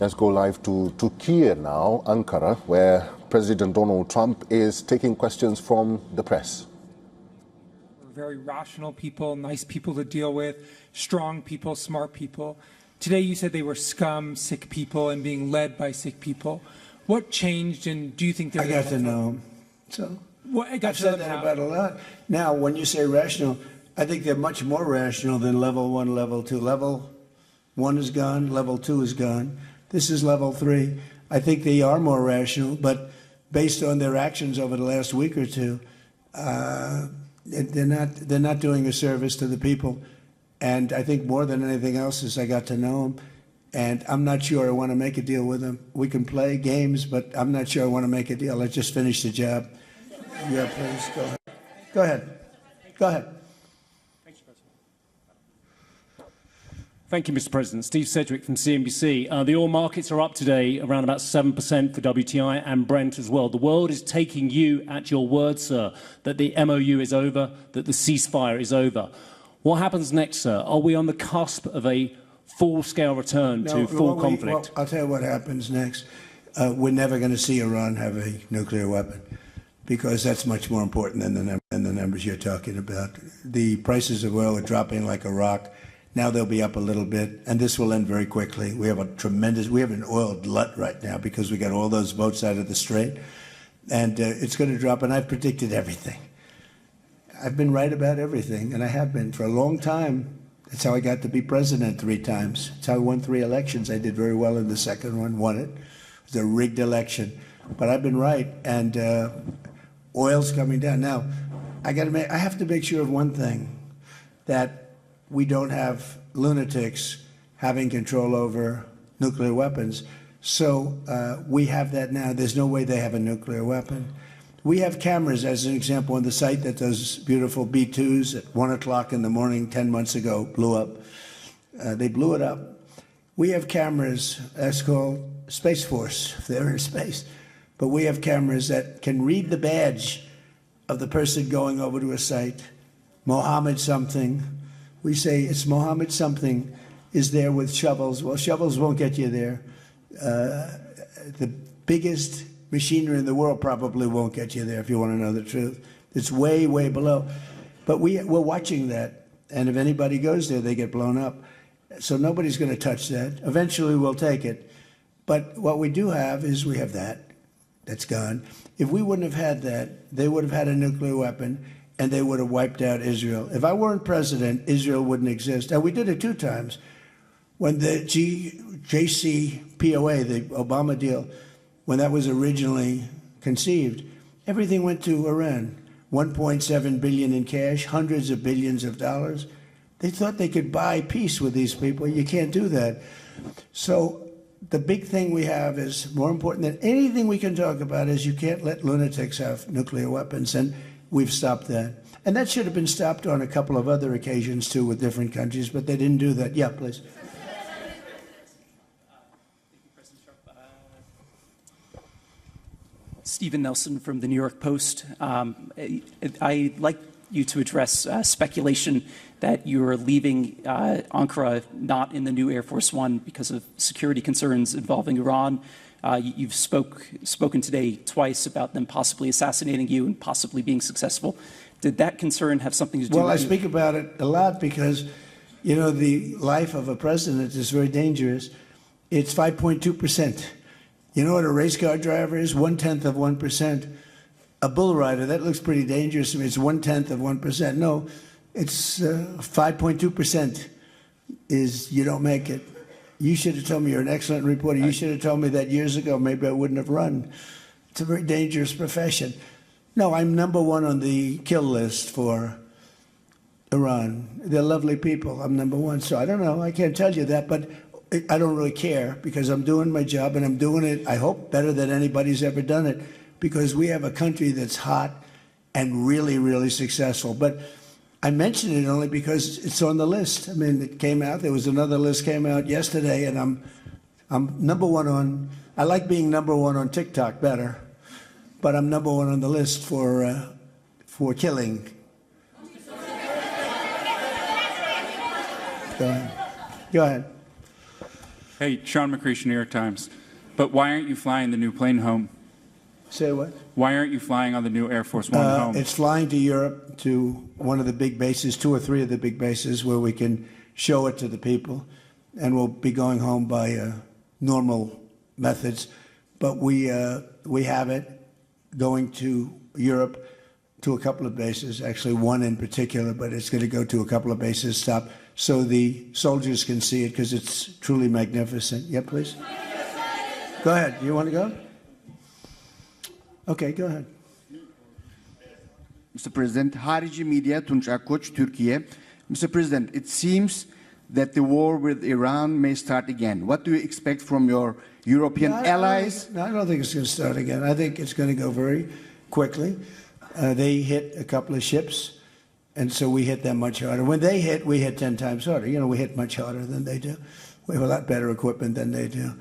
Let's go live to Turkey now, Ankara, where President Donald Trump is taking questions from the press. Very rational people, nice people to deal with, strong people, smart people. Today you said they were scum, sick people, and being led by sick people. What changed, and do you think they're... I got to know them. So I've said that about a lot. Now, when you say rational, I think they're much more rational than level 1, level 2. Level 1 is gone, level 2 is gone. This is level 3. I think they are more rational, but based on their actions over the last week or two, they're not doing a service to the people. And I think more than anything else is I got to know them. And I'm not sure I want to make a deal with them. We can play games, but I'm not sure I want to make a deal. Let's just finish the job. Yeah, please, go ahead. Go ahead. Go ahead. Thank you, Mr. President. Steve Sedgwick from CNBC. The oil markets are up today, around about 7% for WTI and Brent as well. The world is taking you at your word, sir, that the MOU is over, that the ceasefire is over. What happens next, sir? Are we on the cusp of a full-scale return to full conflict? I'll tell you what happens next. We're never going to see Iran have a nuclear weapon, because that's much more important than the numbers you're talking about. The prices of oil are dropping like a rock. Now they'll be up a little bit, and this will end very quickly. We have an oil glut right now because we got all those boats out of the Strait, and it's going to drop, and I've predicted everything. I've been right about everything, and I have been for a long time. That's how I got to be president 3 times. That's how I won 3 elections. I did very well in the second one, won it. It was a rigged election, but I've been right, and oil's coming down. Now, I have to make sure of one thing, that we don't have lunatics having control over nuclear weapons. So we have that now. There's no way they have a nuclear weapon. We have cameras, as an example, on the site that those beautiful B-2s at 1 o'clock in the morning 10 months ago blew up. They blew it up. We have cameras, that's called Space Force, if they're in space. But we have cameras that can read the badge of the person going over to a site, Mohammed something. We say it's Mohammed something is there with shovels. Well, shovels won't get you there. The biggest machinery in the world probably won't get you there, if you want to know the truth. It's way, way below. But we're watching that. And if anybody goes there, they get blown up. So nobody's going to touch that. Eventually, we'll take it. But what we do have is we have that. That's gone. If we wouldn't have had that, they would have had a nuclear weapon, and they would have wiped out Israel. If I weren't president, Israel wouldn't exist. And we did it 2 times. When the JCPOA, the Obama deal, when that was originally conceived, everything went to Iran. 1.7 billion in cash, hundreds of billions of dollars. They thought they could buy peace with these people. You can't do that. So the big thing we have is more important than anything we can talk about is you can't let lunatics have nuclear weapons. And we've stopped that. And that should have been stopped on a couple of other occasions, too, with different countries, but they didn't do that. Yeah, please. Stephen Nelson from the New York Post. I'd like you to address speculation that you're leaving Ankara not in the new Air Force One because of security concerns involving Iran. You've spoken today twice about them possibly assassinating you and possibly being successful. Did that concern have something to do with it? Well, I speak about it a lot because, you know, the life of a president is very dangerous. It's 5.2%. You know what a race car driver is? 1/10 of 1%. A bull rider, that looks pretty dangerous to me. It's 1/10 of 1%. No, it's 5.2% is you don't make it. You should have told me. You're an excellent reporter. You should have told me that years ago. Maybe I wouldn't have run. It's a very dangerous profession. No, I'm #1 on the kill list for Iran. They're lovely people. I'm #1. So I don't know. I can't tell you that, but I don't really care because I'm doing my job and I'm doing it, I hope, better than anybody's ever done it because we have a country that's hot and really, really successful. But I mention it only because it's on the list. I mean, it came out. There was another list came out yesterday, and I'm #1 on. I like being #1 on TikTok better, but I'm #1 on the list for killing. Go ahead. Hey, Sean McCreesh, New York Times. But why aren't you flying the new plane home? Say what? Why aren't you flying on the new Air Force One home? It's flying to Europe, to one of the big bases, 2 or 3 of the big bases, where we can show it to the people. And we'll be going home by normal methods. But we have it going to Europe, to a couple of bases, actually one in particular, but it's going to go to a couple of bases, stop, so the soldiers can see it, because it's truly magnificent. Yeah, please? Go ahead. You want to go? Okay, go ahead. Mr. President, Harici Media, Tunç Akkoç, Türkiye. Mr. President, it seems that the war with Iran may start again. What do you expect from your European allies? I don't think it's going to start again. I think it's going to go very quickly. They hit a couple of ships, and so we hit them much harder. When they hit, we hit 10 times harder. You know, we hit much harder than they do. We have a lot better equipment than they do.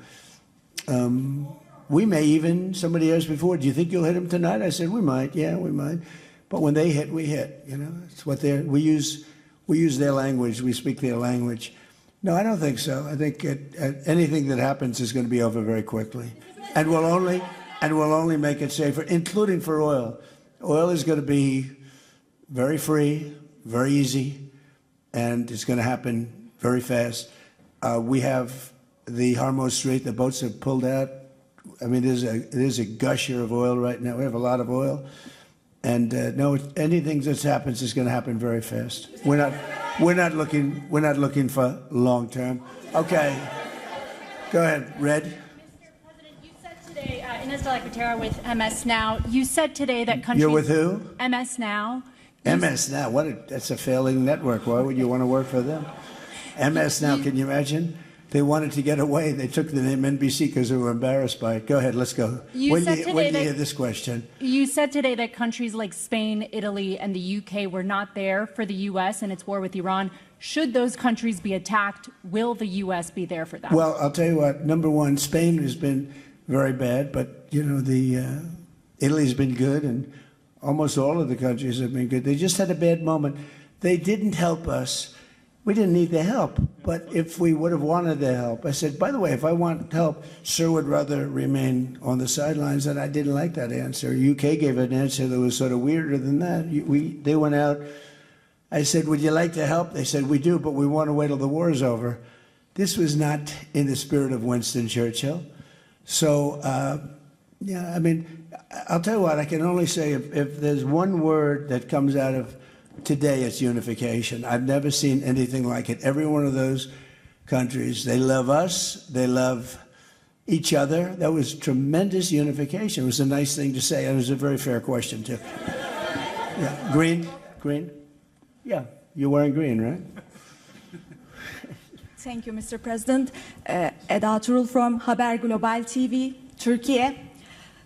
We may even, somebody asked before, do you think you'll hit them tonight? I said, we might. Yeah, we might. But when they hit, we hit. You know, it's what we use their language. We speak their language. No, I don't think so. I think anything that happens is going to be over very quickly, and we'll only make it safer, including for oil. Oil is going to be very free, very easy, and it's going to happen very fast. We have the Hormuz Strait. The boats have pulled out. I mean, there's a gusher of oil right now. We have a lot of oil, and no, anything that happens is going to happen very fast. We're not looking for long term. Okay, go ahead, Red. Inez de la Cuetara with MS Now. You said today that countries... You're with who? MS Now. MS Now. That's a failing network. Why would you want to work for them? MS Now, can you imagine? They wanted to get away. They took the name NBC because they were embarrassed by it. Go ahead, let's go. When do you hear this question? You said today that countries like Spain, Italy, and the UK were not there for the U.S. and its war with Iran. Should those countries be attacked, will the U.S. be there for them? Well, I'll tell you what. Number one, Spain has been very bad, but you know, Italy's been good, and almost all of the countries have been good. They just had a bad moment. They didn't help us. We didn't need their help, but if we would have wanted their help, I said, by the way, if I want help, Sir would rather remain on the sidelines, and I didn't like that answer. UK gave an answer that was sort of weirder than that. They went out. I said, would you like to help? They said, we do, but we want to wait till the war is over. This was not in the spirit of Winston Churchill. So, yeah, I mean, I'll tell you what, I can only say if there's one word that comes out of today, it's unification. I've never seen anything like it. Every one of those countries, they love us, they love each other. That was tremendous unification. It was a nice thing to say, and it was a very fair question, too. Yeah. Green? Yeah, you're wearing green, right? Thank you, Mr. President. Eda Turul from Haber Global TV, Turkey.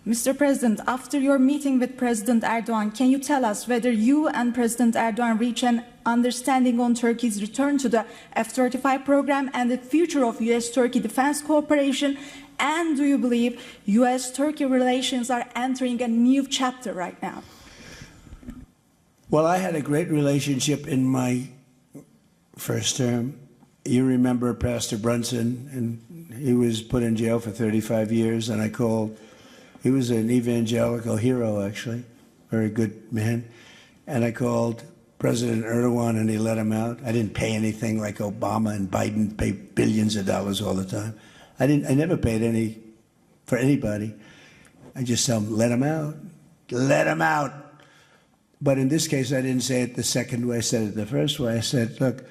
Mr. President, after your meeting with President Erdogan, can you tell us whether you and President Erdogan reach an understanding on Turkey's return to the F-35 program and the future of U.S.-Turkey defense cooperation? And do you believe U.S.-Turkey relations are entering a new chapter right now? Well, I had a great relationship in my first term. You remember Pastor Brunson, and he was put in jail for 35 years, and I called. He was an evangelical hero, actually, very good man. And I called President Erdogan, and he let him out. I didn't pay anything like Obama and Biden pay billions of dollars all the time. I never paid any for anybody. I just tell him, let him out. Let him out. But in this case, I didn't say it the second way. I said it the first way. I said, look,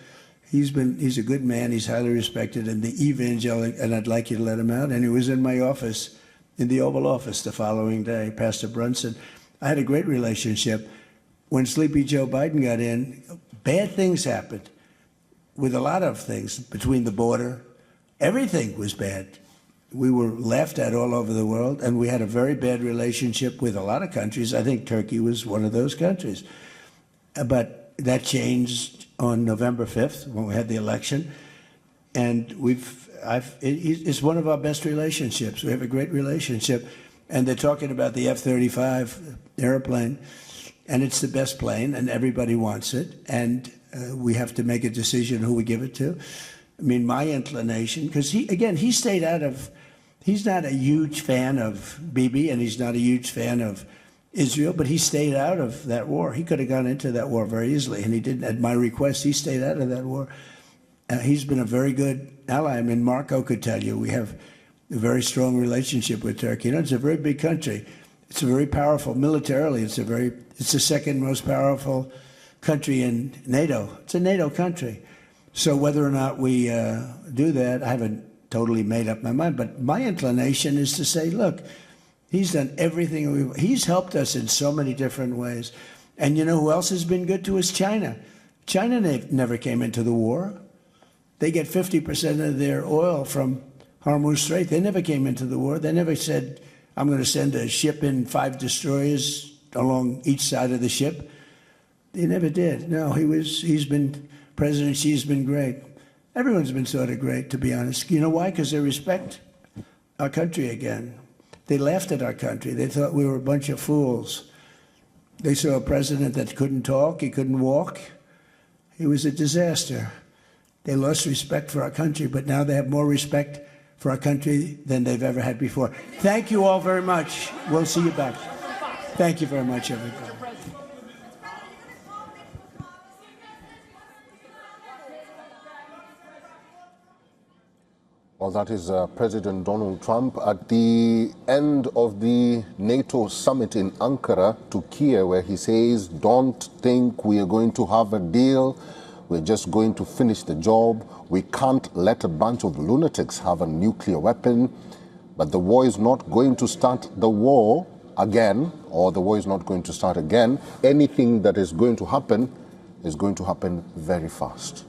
he's a good man. He's highly respected in the evangelical, and I'd like you to let him out. And he was in my office, in the Oval Office the following day, Pastor Brunson. I had a great relationship. When Sleepy Joe Biden got in, bad things happened with a lot of things between the border. Everything was bad. We were laughed at all over the world, and we had a very bad relationship with a lot of countries. I think Turkey was one of those countries. But that changed on November 5th when we had the election, and it's one of our best relationships. We have a great relationship, and they're talking about the F-35 airplane, and it's the best plane, and everybody wants it, and we have to make a decision who we give it to. I mean, my inclination, because he stayed out of, he's not a huge fan of Bibi, and he's not a huge fan of Israel, but he stayed out of that war. He could have gone into that war very easily, and he didn't. At my request, he stayed out of that war. He's been a very good ally. I mean, Marco could tell you, we have a very strong relationship with Turkey. You know, it's a very big country. It's a very powerful, militarily, it's the second most powerful country in NATO. It's a NATO country. So whether or not we do that, I haven't totally made up my mind, but my inclination is to say, look, he's done everything. He's helped us in so many different ways. And you know who else has been good to us? China. China never came into the war. They get 50% of their oil from Hormuz Strait. They never came into the war. They never said, I'm going to send a ship in 5 destroyers along each side of the ship. They never did. No, President Xi's been great. Everyone's been sort of great, to be honest. You know why? Because they respect our country again. They laughed at our country. They thought we were a bunch of fools. They saw a president that couldn't talk, he couldn't walk. He was a disaster. They lost respect for our country, but now they have more respect for our country than they've ever had before. Thank you all very much. We'll see you back. Thank you very much, everybody. Well, that is President Donald Trump at the end of the NATO summit in Ankara, Turkey, where he says, don't think we are going to have a deal. We're just going to finish the job. We can't let a bunch of lunatics have a nuclear weapon. But the war is not going to start the war again, or the war is not going to start again. Anything that is going to happen very fast.